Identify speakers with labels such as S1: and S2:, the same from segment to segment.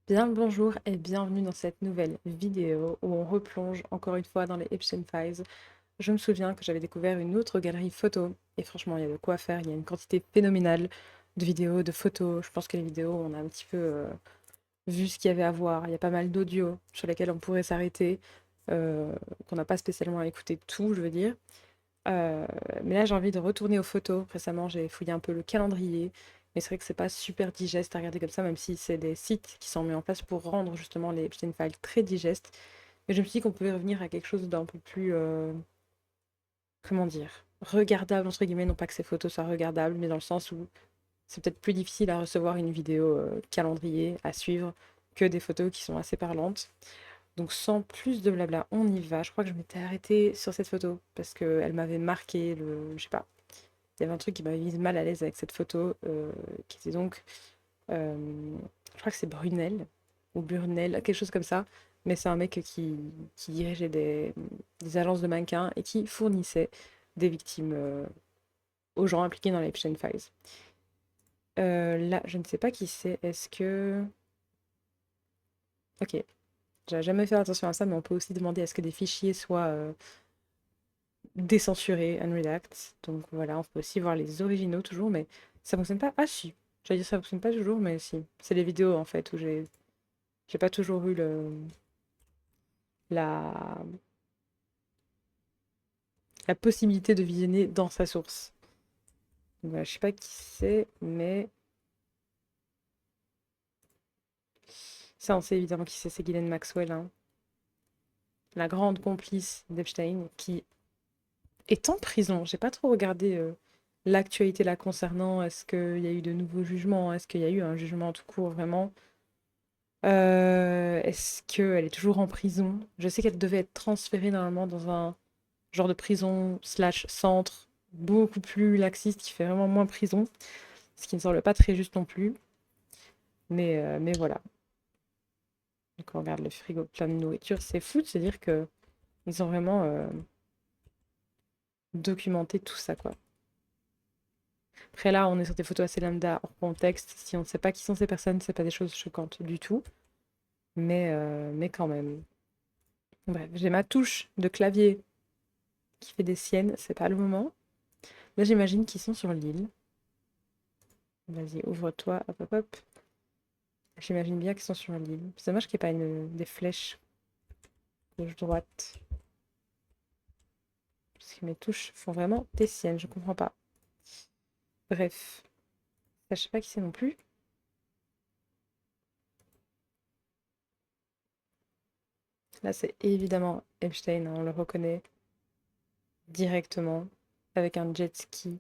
S1: Bien le bonjour et bienvenue dans cette nouvelle vidéo où on replonge encore une fois dans les Epstein Files. Je me souviens que j'avais découvert une autre galerie photo et franchement il y a de quoi faire, il y a une quantité phénoménale de vidéos, de photos. Je pense que les vidéos on a un petit peu vu ce qu'il y avait à voir, il y a pas mal d'audios sur lesquels on pourrait s'arrêter, qu'on n'a pas spécialement écouté tout je veux dire. Euh, mais là, j'ai envie de retourner aux photos. Récemment, j'ai fouillé un peu le calendrier. Mais c'est vrai que c'est pas super digeste à regarder comme ça, même si c'est des sites qui sont mis en place pour rendre justement les Epstein Files très digestes. Mais je me suis dit qu'on pouvait revenir à quelque chose d'un peu plus, comment dire, regardable, entre guillemets. Non pas que ces photos soient regardables, mais dans le sens où c'est peut-être plus difficile à recevoir une vidéo calendrier à suivre que des photos qui sont assez parlantes. Donc sans plus de blabla, on y va. Je crois que je m'étais arrêtée sur cette photo parce qu'elle m'avait marqué je sais pas, il y avait un truc qui m'avait mis mal à l'aise avec cette photo, qui était donc, euh, je crois que c'est Brunel, ou Burnel, quelque chose comme ça, mais c'est un mec qui dirigeait des agences de mannequins et qui fournissait des victimes aux gens impliqués dans les Epstein Files. Là, je ne sais pas qui c'est, est-ce que... Ok, j'ai jamais fait attention à ça, mais on peut aussi demander à ce que des fichiers soient décensurés, unredact. Donc voilà, on peut aussi voir les originaux toujours, mais ça fonctionne pas. Ah si, j'allais dire ça fonctionne pas toujours, mais si. C'est les vidéos en fait où j'ai pas toujours eu la la possibilité de visionner dans sa source. Donc voilà, je sais pas qui c'est, mais ça on sait évidemment qui c'est Ghislaine Maxwell, hein, la grande complice d'Epstein, qui est en prison. J'ai pas trop regardé l'actualité là concernant. Est-ce qu'il y a eu de nouveaux jugements? Est-ce qu'il y a eu un jugement tout court vraiment? Est-ce qu'elle est toujours en prison? Je sais qu'elle devait être transférée normalement dans un genre de prison slash centre beaucoup plus laxiste qui fait vraiment moins prison, ce qui ne semble pas très juste non plus. Mais voilà. Donc on regarde le frigo plein de nourriture. C'est fou de se dire que ils ont vraiment documenté tout ça, quoi. Après là, on est sur des photos assez lambda, hors contexte. Si on ne sait pas qui sont ces personnes, c'est pas des choses choquantes du tout. Mais quand même. Bref, j'ai ma touche de clavier qui fait des siennes, c'est pas le moment. Là, j'imagine qu'ils sont sur l'île. Vas-y, ouvre-toi, hop hop hop. J'imagine bien qu'ils sont sur l'île. C'est dommage qu'il n'y ait pas des flèches gauche-droite. Parce que mes touches font vraiment des siennes, je comprends pas. Bref. Ça, je sais pas qui c'est non plus. Là, c'est évidemment Epstein, hein, on le reconnaît directement. Avec un jet ski.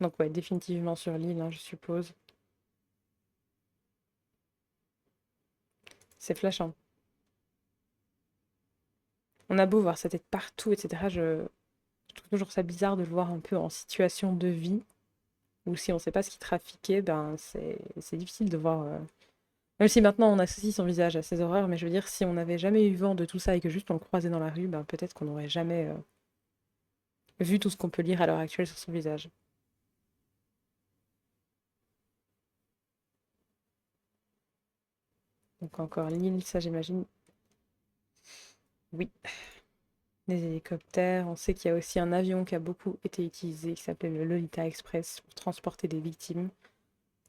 S1: Donc ouais, définitivement sur l'île, hein, je suppose. C'est flashant. On a beau voir sa tête partout, etc. Je trouve toujours ça bizarre de le voir un peu en situation de vie. Ou si on sait pas ce qu'il trafiquait, ben c'est difficile de voir. Même si maintenant on associe son visage à ses horreurs, mais je veux dire, si on n'avait jamais eu vent de tout ça et que juste on le croisait dans la rue, ben peut-être qu'on n'aurait jamais vu tout ce qu'on peut lire à l'heure actuelle sur son visage. Donc encore l'île, ça j'imagine. Oui, des hélicoptères. On sait qu'il y a aussi un avion qui a beaucoup été utilisé, qui s'appelait le Lolita Express, pour transporter des victimes.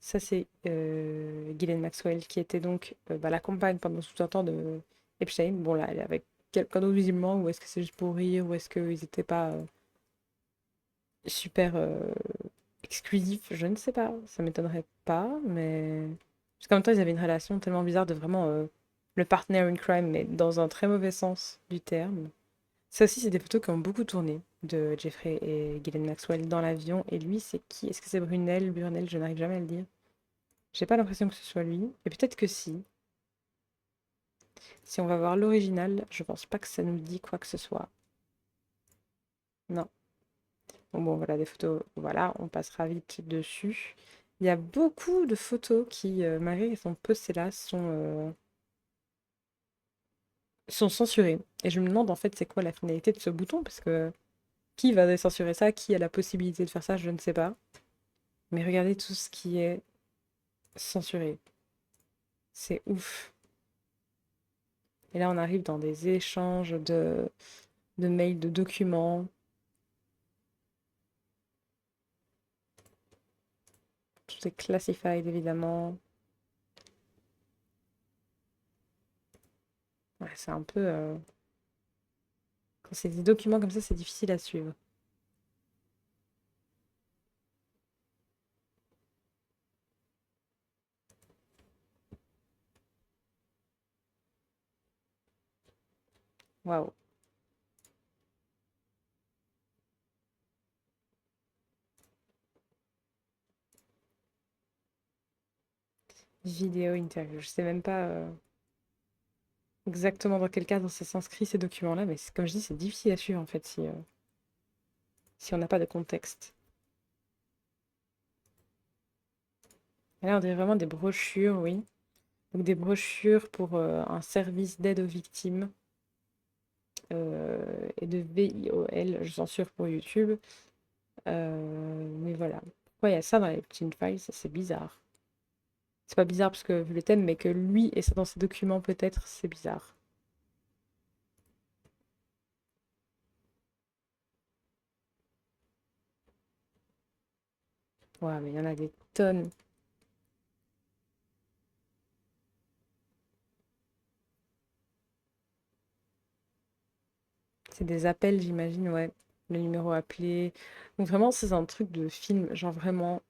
S1: Ça c'est Ghislaine Maxwell, qui était donc bah, la compagne pendant tout un temps de Epstein. Bon là, elle est avec quelqu'un d'autre visiblement, ou est-ce que c'est juste pour rire, ou est-ce qu'ils n'étaient pas super exclusif, je ne sais pas, ça m'étonnerait pas, mais... Parce qu'en même temps, ils avaient une relation tellement bizarre de vraiment le partner in crime, mais dans un très mauvais sens du terme. Ça aussi, c'est des photos qui ont beaucoup tourné de Jeffrey et Ghislaine Maxwell dans l'avion. Et lui, c'est qui? Est-ce que c'est Brunel? Burnel, je n'arrive jamais à le dire. J'ai pas l'impression que ce soit lui. Et peut-être que si. Si on va voir l'original, je pense pas que ça nous dit quoi que ce soit. Non. Bon, voilà, des photos, voilà, on passera vite dessus. Il y a beaucoup de photos qui, malgré qu'elles sont postées là, sont censurées. Et je me demande en fait c'est quoi la finalité de ce bouton, parce que qui va censurer ça? Qui a la possibilité de faire ça? Je ne sais pas. Mais regardez tout ce qui est censuré. C'est ouf. Et là, on arrive dans des échanges de mails, de documents. Tout est classified, évidemment. Ouais, c'est un peu... Quand c'est des documents comme ça, c'est difficile à suivre. Waouh. Vidéo interview. Je sais même pas exactement dans quel cadre ça s'inscrit ces documents-là, mais comme je dis, c'est difficile à suivre en fait si on n'a pas de contexte. Et là, on dirait vraiment des brochures, oui. Donc des brochures pour un service d'aide aux victimes et de VIOL, je censure pour YouTube. Mais voilà. Pourquoi il y a ça dans les Epstein Files? C'est bizarre. C'est pas bizarre parce que vu le thème, mais que lui ait ça dans ses documents, peut-être, c'est bizarre. Ouais, mais il y en a des tonnes. C'est des appels, j'imagine, ouais. Le numéro appelé. Donc vraiment, c'est un truc de film, genre vraiment,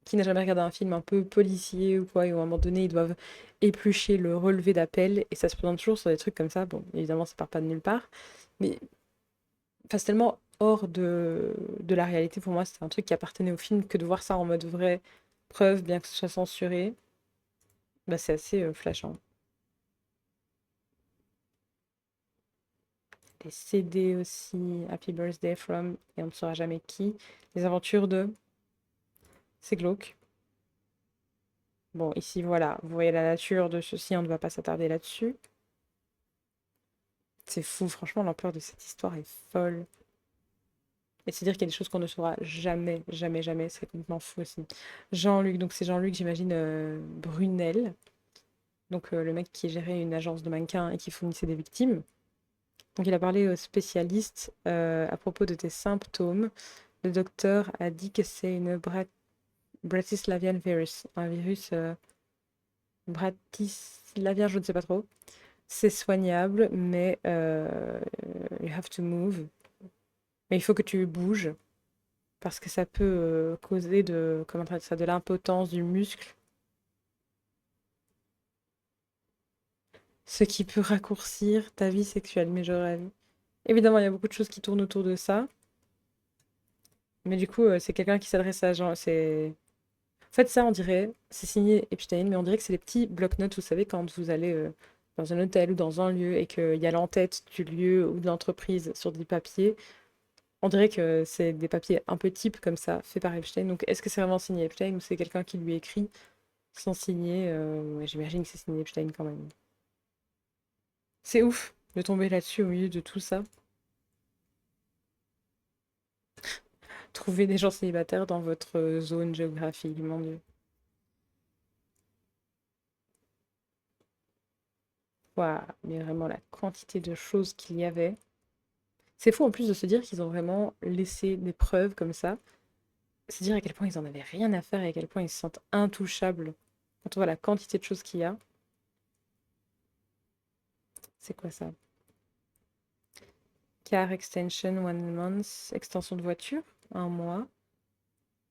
S1: qui n'a jamais regardé un film un peu policier ou quoi, et où à un moment donné, ils doivent éplucher le relevé d'appel, et ça se présente toujours sur des trucs comme ça. Bon, évidemment, ça part pas de nulle part, mais enfin, c'est tellement hors de la réalité pour moi, c'est un truc qui appartenait au film, que de voir ça en mode vraie preuve, bien que ce soit censuré, bah, c'est assez flashant. Des CD aussi, Happy Birthday from, et on ne saura jamais qui. Les aventures de, c'est glauque. Bon, ici, voilà, vous voyez la nature de ceci, on ne va pas s'attarder là-dessus. C'est fou, franchement, l'ampleur de cette histoire est folle. Et c'est dire qu'il y a des choses qu'on ne saura jamais, jamais, jamais, c'est complètement fou aussi. Jean-Luc, donc c'est Jean-Luc, j'imagine, Brunel, donc le mec qui gérait une agence de mannequins et qui fournissait des victimes. Donc il a parlé aux spécialistes à propos de tes symptômes. Le docteur a dit que c'est une Bratislavian virus, un virus bratislavien, je ne sais pas trop. C'est soignable, mais you have to move. Mais il faut que tu bouges parce que ça peut causer comment on appelle ça, de l'impotence du muscle, ce qui peut raccourcir ta vie sexuelle. Mais je rêve. Évidemment, il y a beaucoup de choses qui tournent autour de ça. Mais du coup, c'est quelqu'un qui s'adresse à gens. En fait, ça, on dirait, c'est signé Epstein, mais on dirait que c'est les petits bloc-notes, vous savez, quand vous allez dans un hôtel ou dans un lieu et qu'il y a l'entête du lieu ou de l'entreprise sur des papiers. On dirait que c'est des papiers un peu types comme ça, faits par Epstein. Donc, est-ce que c'est vraiment signé Epstein ou c'est quelqu'un qui lui écrit sans signer ouais, j'imagine que c'est signé Epstein quand même. C'est ouf de tomber là-dessus au milieu de tout ça. Trouver des gens célibataires dans votre zone géographique, mon Dieu. Waouh, mais vraiment la quantité de choses qu'il y avait. C'est fou en plus de se dire qu'ils ont vraiment laissé des preuves comme ça. C'est dire à quel point ils en avaient rien à faire et à quel point ils se sentent intouchables. Quand on voit la quantité de choses qu'il y a. C'est quoi ça? Car extension, 1 month. Extension de voiture, 1 mois.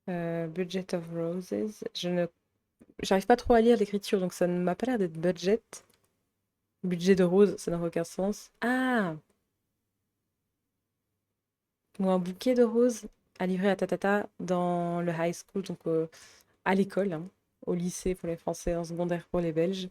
S1: Budget of roses. J'arrive pas trop à lire l'écriture, donc ça ne m'a pas l'air d'être budget. Budget de roses, ça n'a aucun sens. Ah! Ou un bouquet de roses à livrer à Tatata dans le high school, donc à l'école, hein, au lycée pour les Français, en secondaire pour les Belges,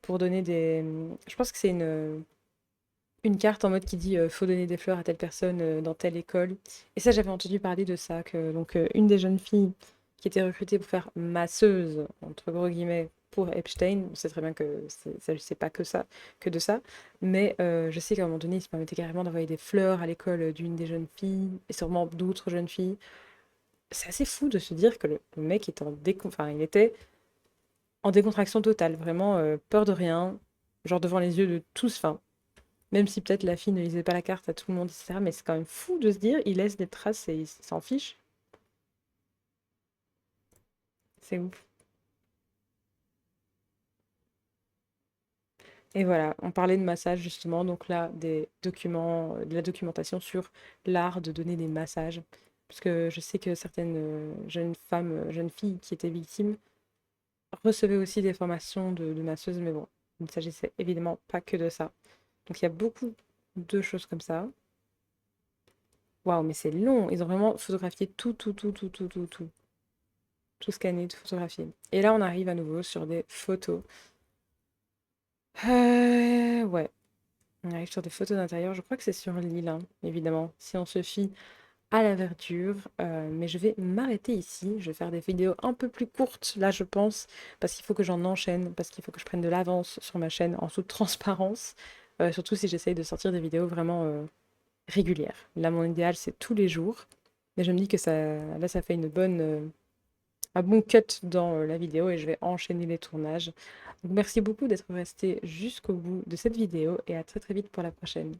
S1: pour donner des... Je pense que c'est une carte en mode qui dit faut donner des fleurs à telle personne dans telle école. Et ça, j'avais entendu parler de ça, que donc une des jeunes filles qui était recrutée pour faire masseuse, entre gros guillemets, pour Epstein, on sait très bien que ça, je sais pas que ça, que de ça, mais je sais qu'à un moment donné, il se permettait carrément d'envoyer des fleurs à l'école d'une des jeunes filles, et sûrement d'autres jeunes filles. C'est assez fou de se dire que le mec est enfin, il était en décontraction totale, vraiment peur de rien, genre devant les yeux de tous, enfin, même si peut-être la fille ne lisait pas la carte à tout le monde, etc. Mais c'est quand même fou de se dire, il laisse des traces et il s'en fiche. C'est ouf. Et voilà, on parlait de massage justement, donc là, des documents, de la documentation sur l'art de donner des massages. Parce que je sais que certaines jeunes femmes, jeunes filles qui étaient victimes recevaient aussi des formations de masseuses, mais bon, il ne s'agissait évidemment pas que de ça. Donc il y a beaucoup de choses comme ça. Waouh, mais c'est long, ils ont vraiment photographié tout, tout, tout, tout, tout, tout, tout. Tout scanné, tout photographié. Et là, on arrive à nouveau sur des photos. Ouais, on arrive sur des photos d'intérieur. Je crois que c'est sur l'île, hein, évidemment, si on se fie à la verdure. Mais je vais m'arrêter ici. Je vais faire des vidéos un peu plus courtes, là, je pense, parce qu'il faut que j'en enchaîne, parce qu'il faut que je prenne de l'avance sur ma chaîne en toute transparence. Surtout si j'essaye de sortir des vidéos vraiment régulières. Là, mon idéal, c'est tous les jours. Mais je me dis que ça, là, ça fait un bon cut dans la vidéo et je vais enchaîner les tournages. Donc merci beaucoup d'être resté jusqu'au bout de cette vidéo et à très très vite pour la prochaine.